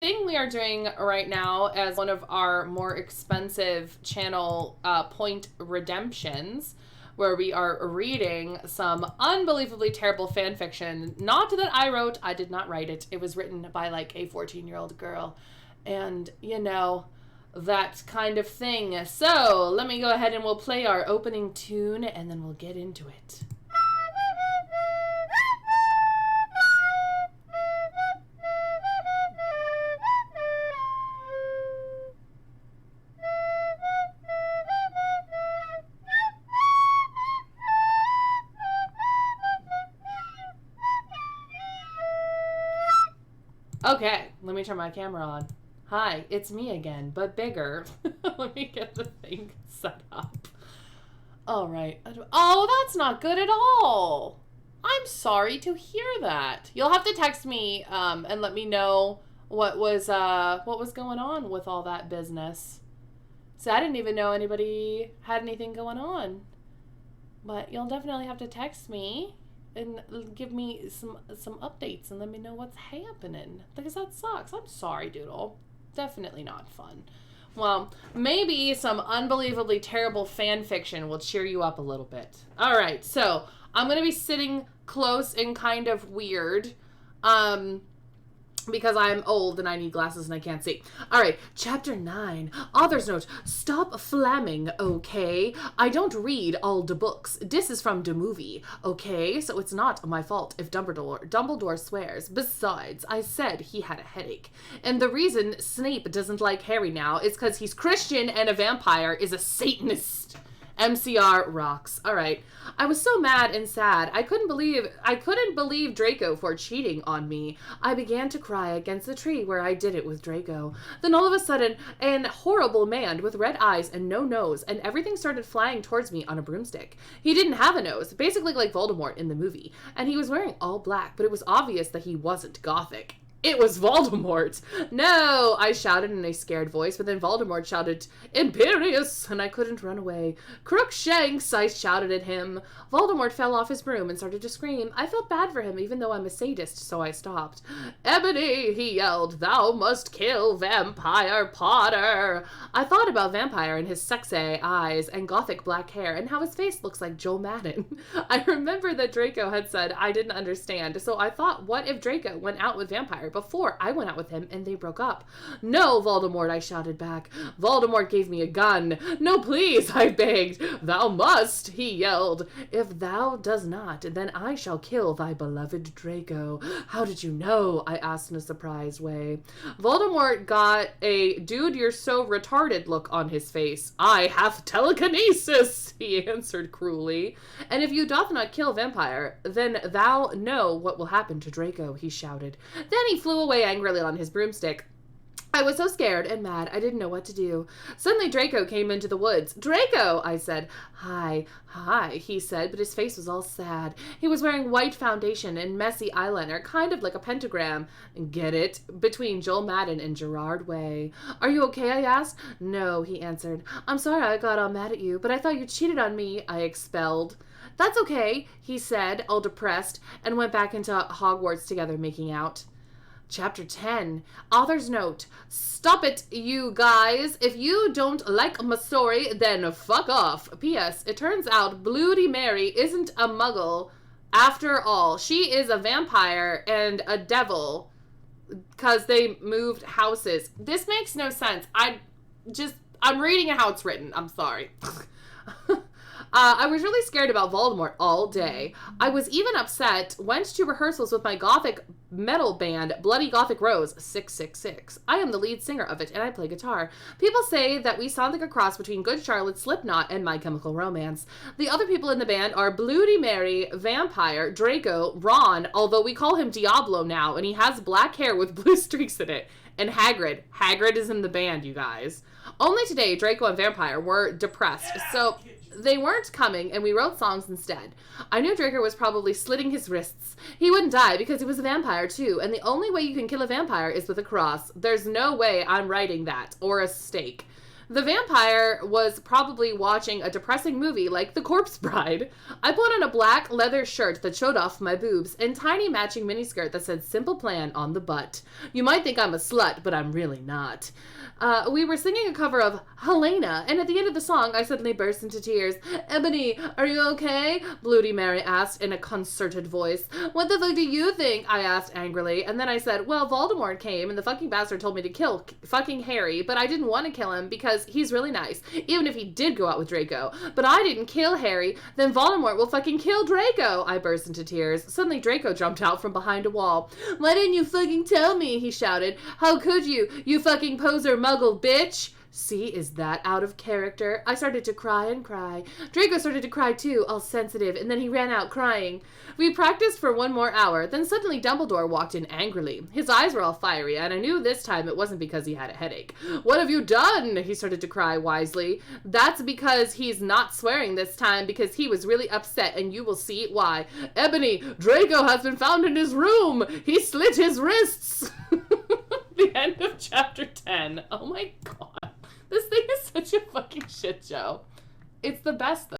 thing we are doing right now as one of our more expensive channel point redemptions, where we are reading some unbelievably terrible fan fiction. Not that I wrote. I did not write it. It was written by like a 14-year-old girl. And, you know, that kind of thing. So let me go ahead and we'll play our opening tune and then we'll get into it. Okay, let me turn my camera on. Hi, it's me again, but bigger. Let me get the thing set up. All right. Oh, that's not good at all. I'm sorry to hear that. You'll have to text me and let me know what was going on with all that business. So I didn't even know anybody had anything going on. But you'll definitely have to text me and give me some updates and let me know what's happening, because that sucks. I'm sorry, Doodle. Definitely not fun. Well, maybe some unbelievably terrible fan fiction will cheer you up a little bit. All right, so I'm going to be sitting close and kind of weird because I'm old and I need glasses and I can't see. All right, Chapter 9. Author's note. Stop flamming, okay? I don't read all the books. This is from the movie, okay? So it's not my fault if Dumbledore swears. Besides, I said he had a headache. And the reason Snape doesn't like Harry now is because he's Christian and a vampire is a Satanist. MCR rocks. All right. I was so mad and sad. I couldn't believe Draco for cheating on me. I began to cry against the tree where I did it with Draco. Then all of a sudden, an horrible man with red eyes and no nose, and everything started flying towards me on a broomstick. He didn't have a nose, basically like Voldemort in the movie, and he was wearing all black, but it was obvious that he wasn't Gothic. It was Voldemort. No, I shouted in a scared voice, but then Voldemort shouted, Imperious, and I couldn't run away. Crookshanks, I shouted at him. Voldemort fell off his broom and started to scream. I felt bad for him, even though I'm a sadist, so I stopped. Ebony, he yelled, thou must kill Vampire Potter. I thought about Vampire and his sexy eyes and Gothic black hair and how his face looks like Joe Madden. I remember that Draco had said I didn't understand, so I thought, what if Draco went out with Vampire before I went out with him and they broke up? No, Voldemort, I shouted back. Voldemort gave me a gun. No, please, I begged. Thou must, he yelled. If thou does not, then I shall kill thy beloved Draco. How did you know? I asked in a surprised way. Voldemort got a dude you're so retarded look on his face. I have telekinesis, he answered cruelly. And if you doth not kill Vampire, then thou know what will happen to Draco, he shouted. Then he flew away angrily on his broomstick. I was so scared and mad, I didn't know what to do. Suddenly Draco came into the woods. Draco, I said. Hi, he said, but his face was all sad. He was wearing white foundation and messy eyeliner, kind of like a pentagram. Get it? Between Joel Madden and Gerard Way. Are you okay, I asked. No, he answered. I'm sorry I got all mad at you, but I thought you cheated on me, I expelled. That's okay, he said, all depressed, and went back into Hogwarts together, making out. Chapter 10. Author's note. Stop it, you guys. If you don't like my story, then fuck off. P.S. It turns out Bloody Mary isn't a muggle after all. She is a vampire and a devil because they moved houses. This makes no sense. I'm reading it how it's written. I'm sorry. I was really scared about Voldemort all day. I was even upset, went to rehearsals with my Gothic metal band, Bloody Gothic Rose 666. I am the lead singer of it, and I play guitar. People say that we sound like a cross between Good Charlotte, Slipknot, and My Chemical Romance. The other people in the band are Bloody Mary, Vampire, Draco, Ron, although we call him Diablo now, and he has black hair with blue streaks in it, and Hagrid. Hagrid is in the band, you guys. Only today, Draco and Vampire were depressed, so they weren't coming, and we wrote songs instead. I knew Draco was probably slitting his wrists. He wouldn't die because he was a vampire, too, and the only way you can kill a vampire is with a cross. There's no way I'm writing that, or a stake. The vampire was probably watching a depressing movie like The Corpse Bride. I put on a black leather shirt that showed off my boobs and tiny matching miniskirt that said Simple Plan on the butt. You might think I'm a slut, but I'm really not. We were singing a cover of Helena, and at the end of the song, I suddenly burst into tears. Ebony, are you okay? Bloody Mary asked in a concerted voice. What the fuck do you think? I asked angrily, and then I said, well, Voldemort came, and the fucking bastard told me to kill fucking Harry, but I didn't want to kill him because he's really nice, even if he did go out with Draco. But I didn't kill Harry, then Voldemort will fucking kill Draco. I burst into tears. Suddenly Draco jumped out from behind a wall. Why didn't you fucking tell me? He shouted. How could you? You fucking poser muggle bitch. See, is that out of character? I started to cry and cry. Draco started to cry too, all sensitive, and then he ran out crying. We practiced for 1 more hour, then suddenly Dumbledore walked in angrily. His eyes were all fiery, and I knew this time it wasn't because he had a headache. What have you done? He started to cry wisely. That's because he's not swearing this time, because he was really upset, and you will see why. Ebony, Draco has been found in his room. He slit his wrists. The end of chapter 10. Oh my god. This thing is such a fucking shit show. It's the best though.